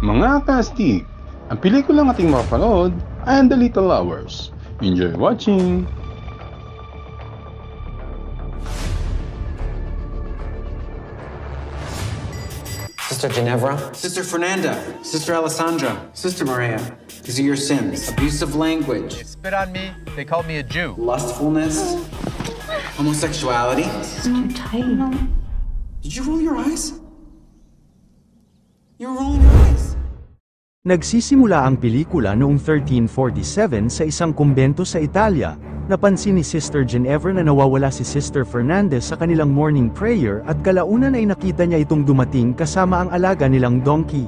Mga kastig, ang pelikulang ating mapanood ay The Little Hours. Enjoy watching! Sister Ginevra? Sister Fernanda, Sister Alessandra, Sister Maria, these are your sins. Abusive language, Spit on me, they called me a Jew. lustfulness, homosexuality. Too tight. Did you roll your eyes? You were rolling your eyes. Nagsisimula ang pelikula noong 1347 sa isang kumbento sa Italia. Napansin ni Sister Ginevra na nawawala si Sister Fernandez sa kanilang morning prayer at kalaunan ay nakita niya itong dumating kasama ang alaga nilang donkey.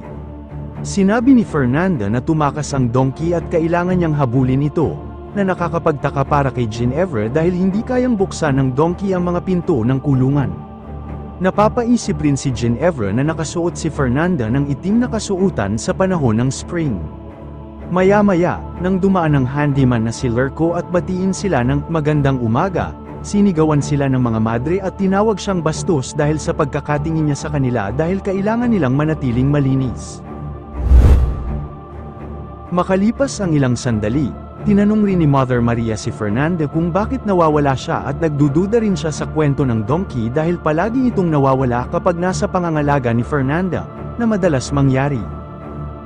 Sinabi ni Fernanda na tumakas ang donkey at kailangan niyang habulin ito, na nakakapagtaka para kay Ginevra dahil hindi kayang buksan ng donkey ang mga pinto ng kulungan. Napapaisip rin si Ginevra na nakasuot si Fernanda ng itim na kasuotan sa panahon ng spring. Maya-maya, nang dumaan ang handyman na si Lurko at batiin sila ng magandang umaga, sinigawan sila ng mga madre at tinawag siyang bastos dahil sa pagkakatingin niya sa kanila dahil kailangan nilang manatiling malinis. Makalipas ang ilang sandali, tinanong rin ni Mother Maria si Fernanda kung bakit nawawala siya at nagdududa rin siya sa kwento ng donkey dahil palagi itong nawawala kapag nasa pangangalaga ni Fernanda, na madalas mangyari.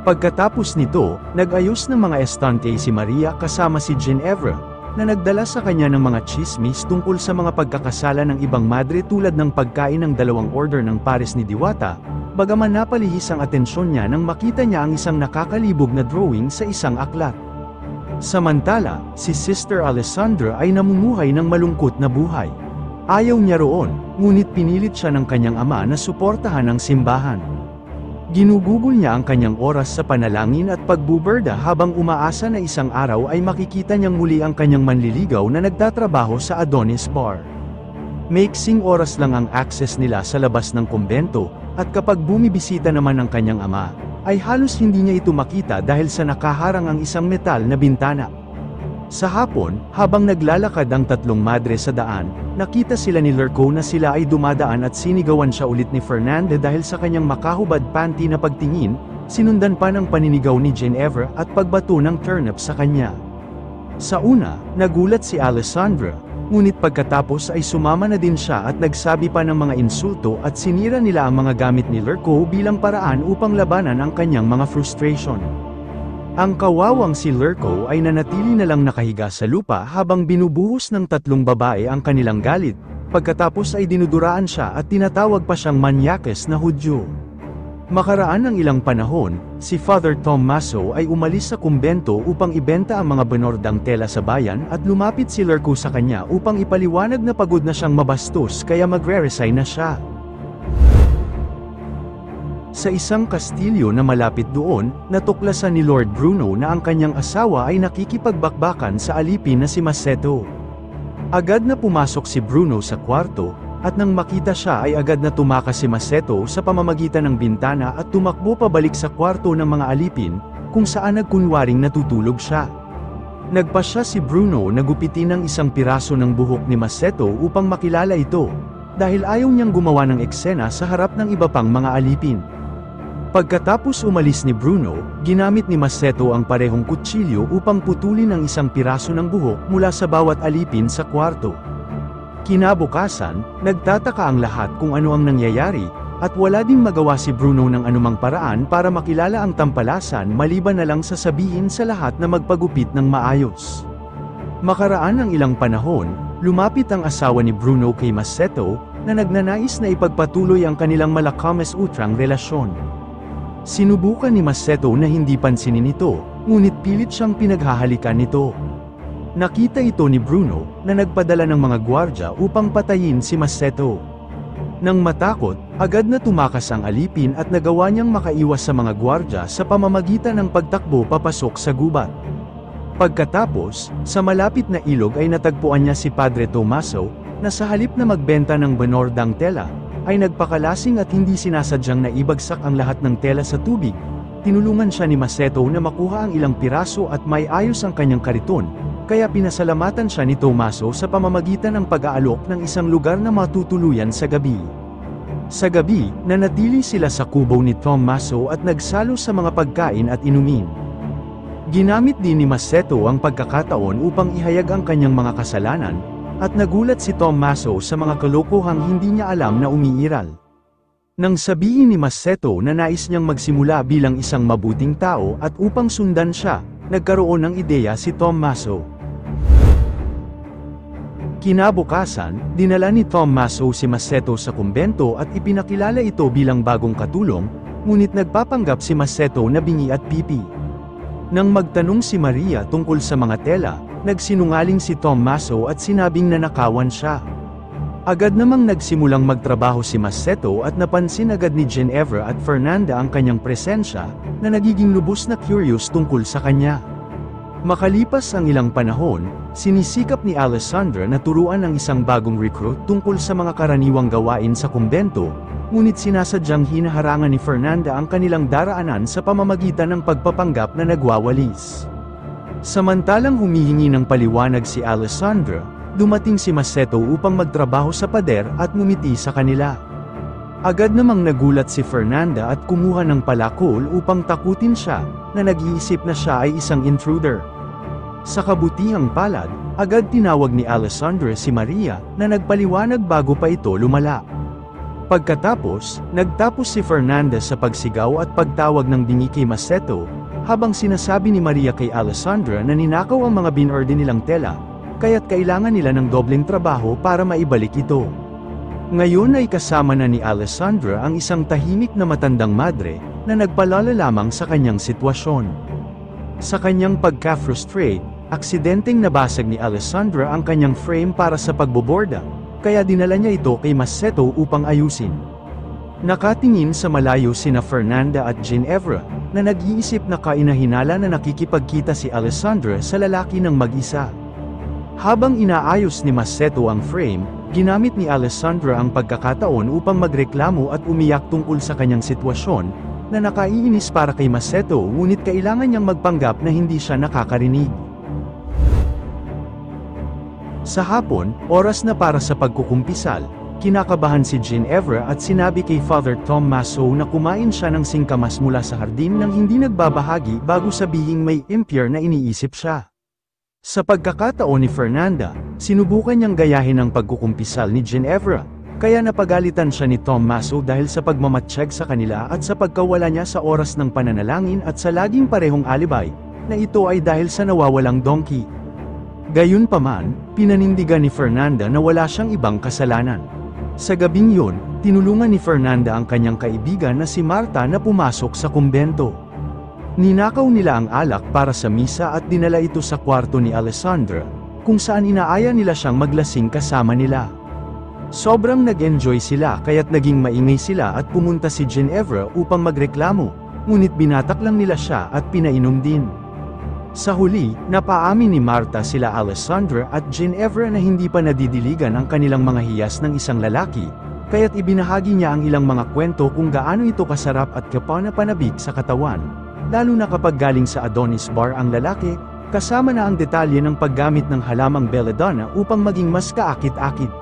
Pagkatapos nito, nag-ayos ng mga estante si Maria kasama si Ginevra, na nagdala sa kanya ng mga chismis tungkol sa mga pagkakasala ng ibang madre tulad ng pagkain ng dalawang order ng pares ni Diwata, bagaman napalihis ang atensyon niya nang makita niya ang isang nakakalibog na drawing sa isang aklat. Samantala, si Sister Alessandra ay namumuhay ng malungkot na buhay. Ayaw niya roon, ngunit pinilit siya ng kanyang ama na suportahan ang simbahan. Ginugugol niya ang kanyang oras sa panalangin at pagbuberda habang umaasa na isang araw ay makikita niyang muli ang kanyang manliligaw na nagtatrabaho sa Adonis Bar. Maiksing oras lang ang access nila sa labas ng kumbento, at kapag bumibisita naman ang kanyang ama, ay halos hindi niya ito makita dahil sa nakaharang ang isang metal na bintana. Sa hapon, habang naglalakad ang tatlong madre sa daan, nakita sila ni Lurko na sila ay dumadaan at sinigawan siya ulit ni Fernanda dahil sa kanyang makahubad panty na pagtingin, sinundan pa ng paninigaw ni Ginevra at pagbato ng turnip sa kanya. Sa una, nagulat si Alessandra, ngunit pagkatapos ay sumama na din siya at nagsabi pa ng mga insulto at sinira nila ang mga gamit ni Lurko bilang paraan upang labanan ang kanyang mga frustration. Ang kawawang si Lurko ay nanatili na lang nakahiga sa lupa habang binubuhos ng tatlong babae ang kanilang galit, pagkatapos ay dinuduraan siya at tinatawag pa siyang manyakes na Hudyo. Makaraan ng ilang panahon, si Father Tommaso ay umalis sa kumbento upang ibenta ang mga banordang tela sa bayan at lumapit si Lurko sa kanya upang ipaliwanag na pagod na siyang mabastos kaya magre-resign na siya. Sa isang kastilyo na malapit doon, natuklasan ni Lord Bruno na ang kanyang asawa ay nakikipagbakbakan sa alipin na si Maceto. Agad na pumasok si Bruno sa kwarto, at nang makita siya ay agad na tumakas si Maceto sa pamamagitan ng bintana at tumakbo pabalik sa kwarto ng mga alipin, kung saan nagkunwaring natutulog siya. Nagpasya si Bruno na gupitin ng isang piraso ng buhok ni Maceto upang makilala ito, dahil ayaw niyang gumawa ng eksena sa harap ng iba pang mga alipin. Pagkatapos umalis ni Bruno, ginamit ni Maceto ang parehong kutsilyo upang putulin ang isang piraso ng buhok mula sa bawat alipin sa kwarto. Kinabukasan, nagtataka ang lahat kung ano ang nangyayari, at wala ding magawa si Bruno ng anumang paraan para makilala ang tampalasan maliban na lang sasabihin sa lahat na magpagupit ng maayos. Makaraan ng ilang panahon, lumapit ang asawa ni Bruno kay Maceto, na nagnanais na ipagpatuloy ang kanilang malakames-utrang relasyon. Sinubukan ni Maceto na hindi pansinin ito, ngunit pilit siyang pinaghahalikan nito. Nakita ito ni Bruno, na nagpadala ng mga gwardya upang patayin si Maceto. Nang matakot, agad na tumakas ang alipin at nagawa niyang makaiwas sa mga gwardya sa pamamagitan ng pagtakbo papasok sa gubat. Pagkatapos, sa malapit na ilog ay natagpuan niya si Padre Tommaso, na sa halip na magbenta ng banordang tela, ay nagpakalasing at hindi sinasadyang naibagsak ang lahat ng tela sa tubig. Tinulungan siya ni Maceto na makuha ang ilang piraso at may ayos ang kanyang kariton, kaya pinasalamatan siya ni Tommaso sa pamamagitan ng pag-aalok ng isang lugar na matutuluyan sa gabi. Sa gabi, nanatili sila sa kubo ni Tommaso at nagsalo sa mga pagkain at inumin. Ginamit din ni Masetto ang pagkakataon upang ihayag ang kanyang mga kasalanan, at nagulat si Tommaso sa mga kalokohang hindi niya alam na umiiral. Nang sabihin ni Masetto na nais niyang magsimula bilang isang mabuting tao at upang sundan siya, nagkaroon ng ideya si Tommaso. Kinabukasan, dinala ni Tommaso si Masetto sa kumbento at ipinakilala ito bilang bagong katulong, ngunit nagpapanggap si Masetto na bingi at pipi. Nang magtanong si Maria tungkol sa mga tela, nagsinungaling si Tommaso at sinabing nanakawan siya. Agad namang nagsimulang magtrabaho si Masetto at napansin agad ni Ginevra at Fernanda ang kanyang presensya, na nagiging lubos na curious tungkol sa kanya. Makalipas ang ilang panahon, sinisikap ni Alessandra na turuan ang isang bagong recruit tungkol sa mga karaniwang gawain sa kumbento, ngunit sinasadyang hinaharangan ni Fernanda ang kanilang daraanan sa pamamagitan ng pagpapanggap na nagwawalis. Samantalang humihingi ng paliwanag si Alessandra, dumating si Masetto upang magtrabaho sa pader at ngumiti sa kanila. Agad namang nagulat si Fernanda at kumuha ng palakol upang takutin siya, na nag-iisip na siya ay isang intruder. Sa kabutihang palad, agad tinawag ni Alessandra si Maria, na nagpaliwanag bago pa ito lumala. Pagkatapos, nagtapos si Fernanda sa pagsigaw at pagtawag ng bingi kay Masetto, habang sinasabi ni Maria kay Alessandra na ninakaw ang mga binorde nilang tela, kaya't kailangan nila ng dobleng trabaho para maibalik ito. Ngayon ay kasama na ni Alessandra ang isang tahimik na matandang madre, na nagpalala lamang sa kanyang sitwasyon. Sa kanyang pagka-frustrate, aksidenteng nabasag ni Alessandra ang kanyang frame para sa pagboborda, kaya dinala niya ito kay Masetto upang ayusin. Nakatingin sa malayo sina Fernanda at Ginevra, na nag-iisip na kainahinala na nakikipagkita si Alessandra sa lalaki ng mag-isa. Habang inaayos ni Masetto ang frame, ginamit ni Alessandra ang pagkakataon upang magreklamo at umiyak tungkol sa kanyang sitwasyon, na nakaiinis para kay Masetto ngunit kailangan niyang magpanggap na hindi siya nakakarinig. Sa hapon, oras na para sa pagkukumpisal, kinakabahan si Ginevra at sinabi kay Father Tommaso na kumain siya ng singkamas mula sa hardin nang hindi nagbabahagi bago sabihing may impure na iniisip siya. Sa pagkakataon ni Fernanda, sinubukan niyang gayahin ang pagkukumpisal ni Ginevra, kaya napagalitan siya ni Tommaso dahil sa pagmamatsyag sa kanila at sa pagkawala niya sa oras ng pananalangin at sa laging parehong alibay, na ito ay dahil sa nawawalang donkey. Gayunpaman, pinanindigan ni Fernanda na wala siyang ibang kasalanan. Sa gabing yun, tinulungan ni Fernanda ang kanyang kaibigan na si Marta na pumasok sa kumbento. Ninakaw nila ang alak para sa misa at dinala ito sa kwarto ni Alessandra, kung saan inaaya nila siyang maglasing kasama nila. Sobrang nag-enjoy sila kaya't naging maingay sila at pumunta si Ginevra upang magreklamo, ngunit binatak lang nila siya at pinainom din. Sa huli, napaamin ni Marta sila Alessandra at Ginevra na hindi pa nadidiligan ang kanilang mga hiyas ng isang lalaki, kaya't ibinahagi niya ang ilang mga kwento kung gaano ito kasarap at kapanapanabik sa katawan, lalo na kapag galing sa Adonis Bar ang lalaki, kasama na ang detalye ng paggamit ng halamang belladonna upang maging mas kaakit-akit.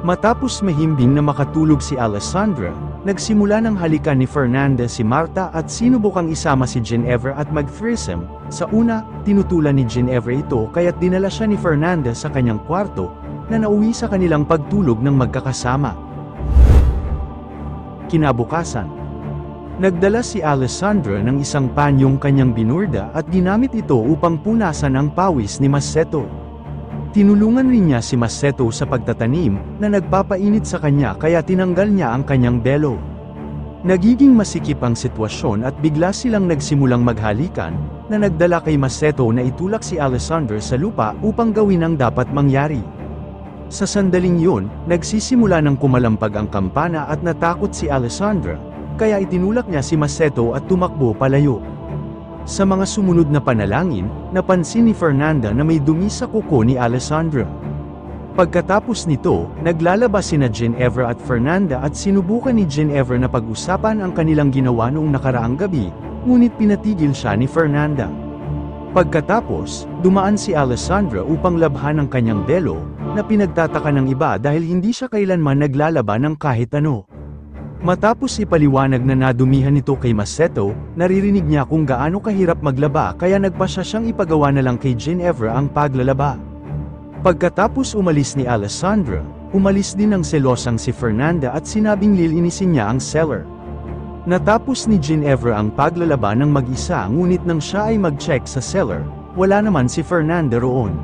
Matapos mahimbing na makatulog si Alessandra, nagsimula ng halikan ni Fernanda si Marta at sinubukang isama si Ginevra at mag-threesome. Sa una, tinutulan ni Ginevra ito kaya't dinala siya ni Fernanda sa kanyang kwarto, na nauwi sa kanilang pagtulog ng magkakasama. Kinabukasan, nagdala si Alessandra ng isang panyong kanyang binurda at ginamit ito upang punasan ang pawis ni Masetto. Tinulungan rin niya si Masetto sa pagtatanim, na nagpapainit sa kanya kaya tinanggal niya ang kanyang belo. Nagiging masikip ang sitwasyon at bigla silang nagsimulang maghalikan, na nagdala kay Masetto na itulak si Alessandra sa lupa upang gawin ang dapat mangyari. Sa sandaling yun, nagsisimula ng kumalampag ang kampana at natakot si Alessandra, kaya itinulak niya si Masetto at tumakbo palayo. Sa mga sumunod na panalangin, napansin ni Fernanda na may dumi sa kuko ni Alessandra. Pagkatapos nito, naglalabas sina Ginevra at Fernanda at sinubukan ni Ginevra na pag-usapan ang kanilang ginawa noong nakaraang gabi, ngunit pinatigil siya ni Fernanda. Pagkatapos, dumaan si Alessandra upang labhan ang kanyang belo, na pinagtataka ng iba dahil hindi siya kailanman naglalaba ng kahit ano. Matapos ipaliwanag na nadumihan ito kay Maceto, naririnig niya kung gaano kahirap maglaba kaya nagpasya siyang ipagawa na lang kay Ginevra ang paglalaba. Pagkatapos umalis ni Alessandra, umalis din ang selosang si Fernanda at sinabing lilinisin niya ang cellar. Natapos ni Ginevra ang paglalaba ng mag-isa ngunit nang siya ay mag-check sa cellar, wala naman si Fernanda roon.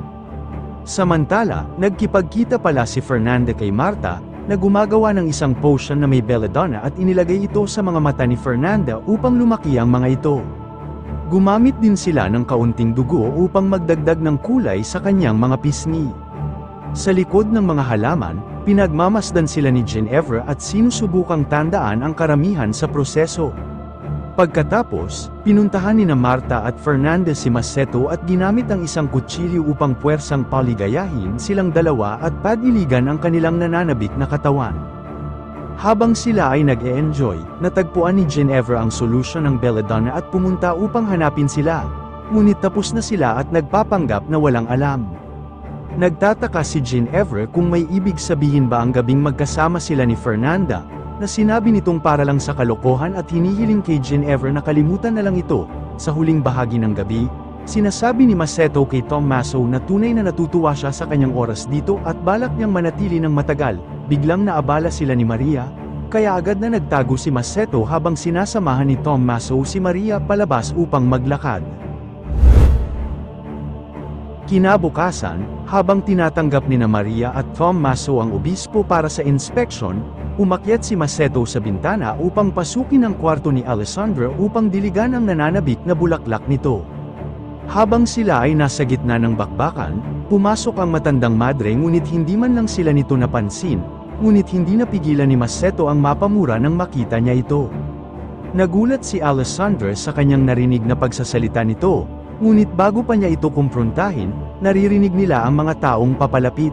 Samantala, nagkipagkita pala si Fernanda kay Marta, na gumagawa ng isang potion na may belladonna at inilagay ito sa mga mata ni Fernanda upang lumaki ang mga ito. Gumamit din sila ng kaunting dugo upang magdagdag ng kulay sa kanyang mga pisngi. Sa likod ng mga halaman, pinagmamasdan sila ni Ginevra at sinusubukang tandaan ang karamihan sa proseso. Pagkatapos, pinuntahan ni na Marta at Fernanda si Maceto at ginamit ang isang kutsilyo upang puwersang paligayahin silang dalawa at padiligan ang kanilang nananabik na katawan. Habang sila ay nag-e-enjoy, natagpuan ni Ginevra ang solusyon ng belladonna at pumunta upang hanapin sila. Ngunit tapos na sila at nagpapanggap na walang alam. Nagtataka si Ginevra kung may ibig sabihin ba ang gabing magkasama sila ni Fernanda, na sinabi nitong para lang sa kalokohan at hinihiling kay Ginevra na kalimutan na lang ito. Sa huling bahagi ng gabi, sinasabi ni Maceto kay Tommaso na tunay na natutuwa siya sa kanyang oras dito at balak niyang manatili ng matagal. Biglang naabala sila ni Maria, kaya agad na nagtago si Maceto habang sinasamahan ni Tommaso si Maria palabas upang maglakad. Kinabukasan, habang tinatanggap ni na Maria at Tommaso ang obispo para sa inspection, umakyat si Maceto sa bintana upang pasukin ang kwarto ni Alessandra upang diligan ang nananabik na bulaklak nito. Habang sila ay nasa gitna ng bakbakan, pumasok ang matandang madre ngunit hindi man lang sila nito napansin, ngunit hindi napigilan ni Maceto ang mapamura nang makita niya ito. Nagulat si Alessandra sa kanyang narinig na pagsasalita nito, ngunit bago pa niya ito kumprontahin, naririnig nila ang mga taong papalapit.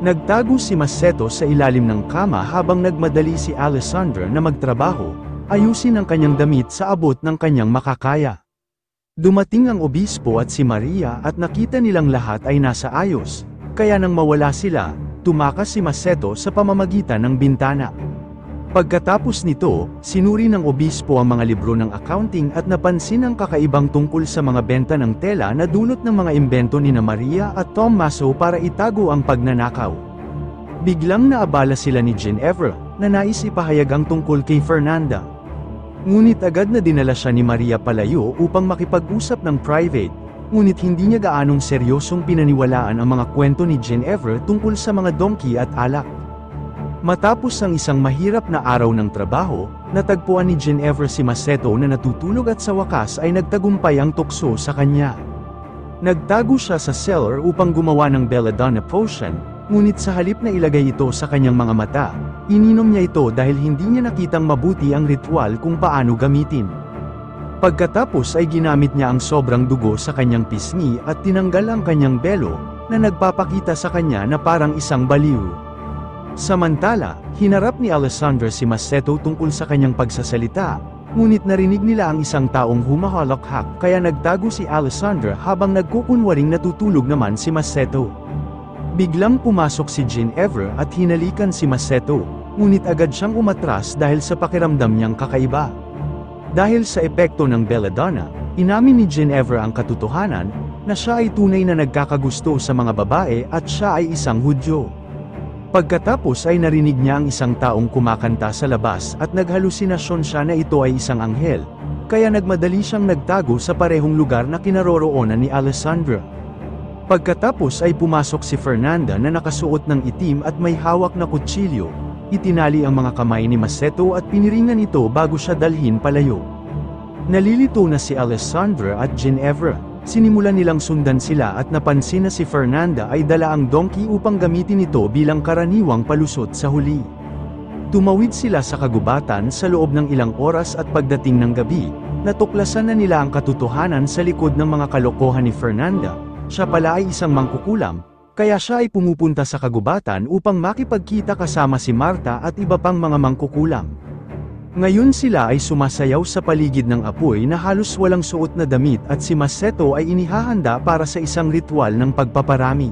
Nagtago si Maceto sa ilalim ng kama habang nagmadali si Alessandra na magtrabaho, ayusin ang kanyang damit sa abot ng kanyang makakaya. Dumating ang obispo at si Maria at nakita nilang lahat ay nasa ayos, kaya nang mawala sila, tumakas si Maceto sa pamamagitan ng bintana. Pagkatapos nito, sinuri ng obispo ang mga libro ng accounting at napansin ang kakaibang tungkol sa mga benta ng tela na dulot ng mga imbento ni na Maria at Tommaso para itago ang pagnanakaw. Biglang naabala sila ni Ginevra, na nais ipahayag ang tungkol kay Fernanda. Ngunit agad na dinala siya ni Maria palayo upang makipag-usap ng private, ngunit hindi niya gaanong seryosong pinaniwalaan ang mga kwento ni Ginevra tungkol sa mga donkey at alak. Matapos ang isang mahirap na araw ng trabaho, natagpuan ni Ginevra si Maceto na natutulog at sa wakas ay nagtagumpay ang tukso sa kanya. Nagtago siya sa cellar upang gumawa ng belladonna potion, ngunit sa halip na ilagay ito sa kanyang mga mata, ininom niya ito dahil hindi niya nakitang mabuti ang ritual kung paano gamitin. Pagkatapos ay ginamit niya ang sobrang dugo sa kanyang pisngi at tinanggal ang kanyang belo, na nagpapakita sa kanya na parang isang baliw. Samantala, hinarap ni Alessandra si Maceto tungkol sa kanyang pagsasalita, ngunit narinig nila ang isang taong humahalakhak kaya nagtago si Alessandra habang nagkukunwaring natutulog naman si Maceto. Biglang pumasok si Ginevra at hinalikan si Maceto, ngunit agad siyang umatras dahil sa pakiramdam niyang kakaiba. Dahil sa epekto ng belladonna, inamin ni Ginevra ang katotohanan, na siya ay tunay na nagkakagusto sa mga babae at siya ay isang Hudyo. Pagkatapos ay narinig niya ang isang taong kumakanta sa labas at naghalusinasyon siya na ito ay isang anghel, kaya nagmadali siyang nagtago sa parehong lugar na kinaroroonan ni Alessandra. Pagkatapos ay pumasok si Fernanda na nakasuot ng itim at may hawak na kutsilyo, itinali ang mga kamay ni Maceto at piniringan ito bago siya dalhin palayo. Nalilito na si Alessandra at Ginevra. Sinimulan nilang sundan sila at napansin na si Fernanda ay dala ang donkey upang gamitin ito bilang karaniwang palusot sa huli. Tumawid sila sa kagubatan sa loob ng ilang oras at pagdating ng gabi, natuklasan na nila ang katotohanan sa likod ng mga kalokohan ni Fernanda. Siya pala ay isang mangkukulam, kaya siya ay pumupunta sa kagubatan upang makipagkita kasama si Marta at iba pang mga mangkukulam. Ngayon sila ay sumasayaw sa paligid ng apoy na halos walang suot na damit at si Maceto ay inihahanda para sa isang ritual ng pagpaparami.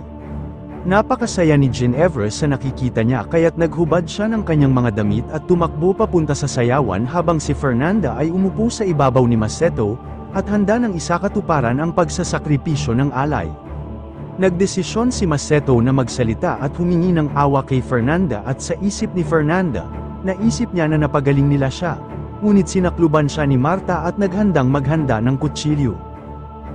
Napakasaya ni Ginevra sa nakikita niya kaya't naghubad siya ng kanyang mga damit at tumakbo papunta sa sayawan habang si Fernanda ay umupo sa ibabaw ni Maceto, at handa ng isakatuparan ang pagsasakripisyo ng alay. Nagdesisyon si Maceto na magsalita at humingi ng awa kay Fernanda at sa isip ni Fernanda, naisip niya na napagaling nila siya, ngunit sinakluban siya ni Marta at naghandang maghanda ng kutsilyo.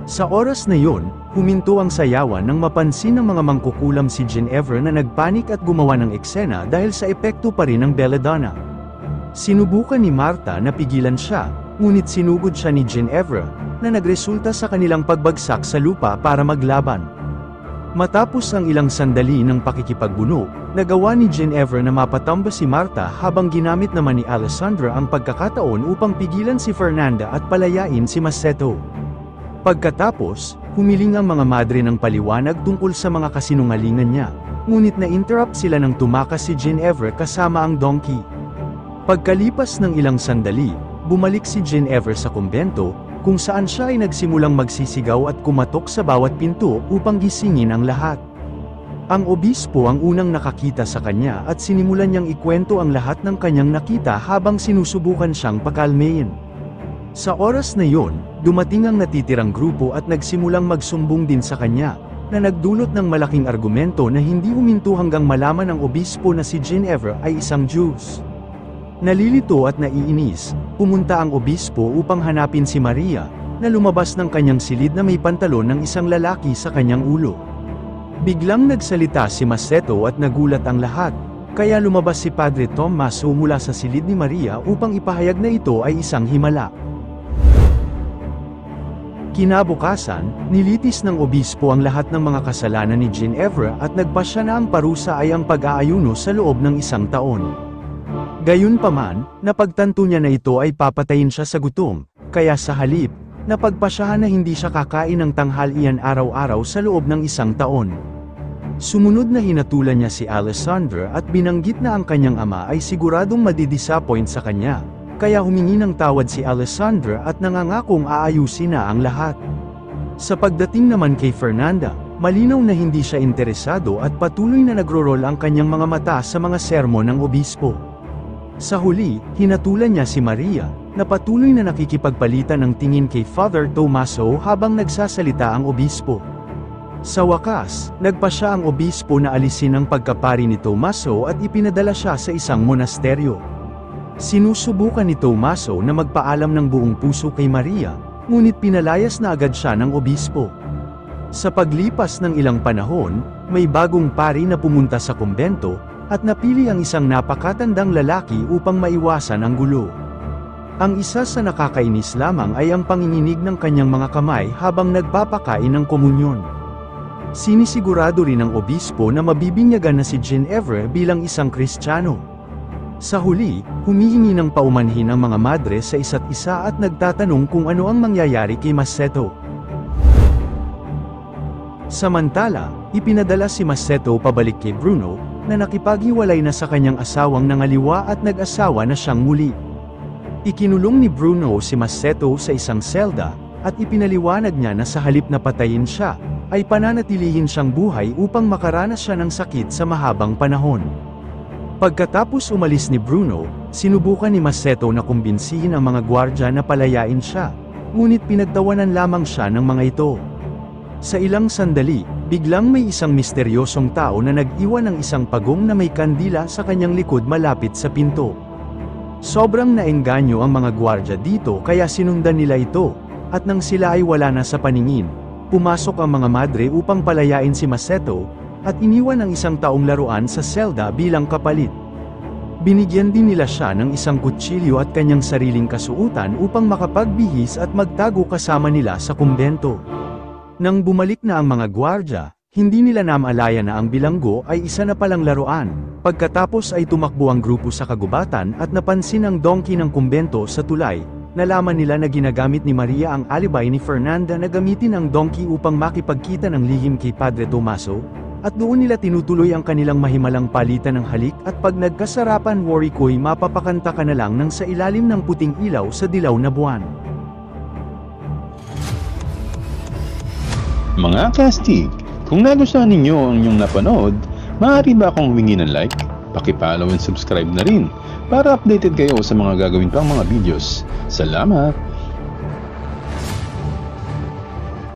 Sa oras na yon, huminto ang sayawan nang mapansin ng mga mangkukulam si Ginevra na nagpanik at gumawa ng eksena dahil sa epekto pa rin ng belladonna. Sinubukan ni Marta na pigilan siya, ngunit sinugod siya ni Ginevra, na nagresulta sa kanilang pagbagsak sa lupa para maglaban. Matapos ang ilang sandali ng pakikipagbuno, nagawa ni Ginevra na mapatamba si Marta habang ginamit naman ni Alessandra ang pagkakataon upang pigilan si Fernanda at palayain si Maceto. Pagkatapos, humiling ang mga madre ng paliwanag tungkol sa mga kasinungalingan niya, ngunit na-interrupt sila nang tumakas si Ginevra kasama ang donkey. Pagkalipas ng ilang sandali, bumalik si Ginevra sa kumbento, kung saan siya ay nagsimulang magsisigaw at kumatok sa bawat pinto upang gisingin ang lahat. Ang obispo ang unang nakakita sa kanya at sinimulan niyang ikwento ang lahat ng kanyang nakita habang sinusubukan siyang pakalmayin. Sa oras na yon, dumating ang natitirang grupo at nagsimulang magsumbong din sa kanya, na nagdulot ng malaking argumento na hindi huminto hanggang malaman ng obispo na si Ginevra ay isang Jews. Nalilito at naiinis, pumunta ang obispo upang hanapin si Maria, na lumabas ng kanyang silid na may pantalon ng isang lalaki sa kanyang ulo. Biglang nagsalita si Maceto at nagulat ang lahat, kaya lumabas si Padre Tommaso mula sa silid ni Maria upang ipahayag na ito ay isang himala. Kinabukasan, nilitis ng obispo ang lahat ng mga kasalanan ni Ginevra at nagpasya na ang parusa ay ang pag-aayuno sa loob ng 1 taon. Gayunpaman, napagtanto niya na ito ay papatayin siya sa gutom, kaya sa halip, napagpasyahan na hindi siya kakain ng tanghalian araw-araw sa loob ng 1 taon. Sumunod na hinatulan niya si Alessandra at binanggit na ang kanyang ama ay siguradong madidisappoint sa kanya, kaya humingi ng tawad si Alessandra at nangangakong aayusin na ang lahat. Sa pagdating naman kay Fernanda, malinaw na hindi siya interesado at patuloy na nagro-roll ang kanyang mga mata sa mga sermon ng obispo. Sa huli, hinatulan niya si Maria, na patuloy na nakikipagpalitan ng tingin kay Father Tommaso habang nagsasalita ang obispo. Sa wakas, nagpasya ang obispo na alisin ang pagkapari ni Tommaso at ipinadala siya sa isang monasteryo. Sinusubukan ni Tommaso na magpaalam ng buong puso kay Maria, ngunit pinalayas na agad siya ng obispo. Sa paglipas ng ilang panahon, may bagong pari na pumunta sa kumbento, at napili ang isang napakatandang lalaki upang maiwasan ang gulo. Ang isa sa nakakainis lamang ay ang panginginig ng kanyang mga kamay habang nagpapakain ng komunyon. Sinisigurado rin ng obispo na mabibinyagan na si Ginevra bilang isang Kristiyano. Sa huli, humihingi ng paumanhin ang mga madre sa isa't isa at nagtatanong kung ano ang mangyayari kay Maceto. Samantala, ipinadala si Maceto pabalik kay Bruno, na nakipaghiwalay na sa kanyang asawang nangaliwa at nag-asawa na siyang muli. Ikinulong ni Bruno si Maceto sa isang selda, at ipinaliwanag niya na sa halip na patayin siya, ay pananatilihin siyang buhay upang makaranas siya ng sakit sa mahabang panahon. Pagkatapos umalis ni Bruno, sinubukan ni Maceto na kumbinsihin ang mga gwardya na palayain siya, ngunit pinagtawanan lamang siya ng mga ito. Sa ilang sandali, biglang may isang misteryosong tao na nag-iwan ng isang pagong na may kandila sa kanyang likod malapit sa pinto. Sobrang naengganyo ang mga gwardya dito kaya sinundan nila ito, at nang sila ay wala na sa paningin, pumasok ang mga madre upang palayain si Maceto, at iniwan ang isang taong laruan sa selda bilang kapalit. Binigyan din nila siya ng isang kutsilyo at kanyang sariling kasuutan upang makapagbihis at magtago kasama nila sa kumbento. Nang bumalik na ang mga gwardya, hindi nila namalaya na ang bilanggo ay isa na palang laruan. Pagkatapos ay tumakbo ang grupo sa kagubatan at napansin ang donkey ng kumbento sa tulay. Nalaman nila na ginagamit ni Maria ang alibi ni Fernanda na gamitin ang donkey upang makipagkita ng lihim kay Padre Tommaso, at doon nila tinutuloy ang kanilang mahimalang palitan ng halik at pag nagkasarapan worry ko'y mapapakanta ka na lang ng sa ilalim ng puting ilaw sa dilaw na buwan. Mga kastig, Kung nagustuhan ninyo ang inyong napanood, maaari ba akong humingi ng like? Paki-follow and subscribe na rin para updated kayo sa mga gagawin pang mga videos. Salamat!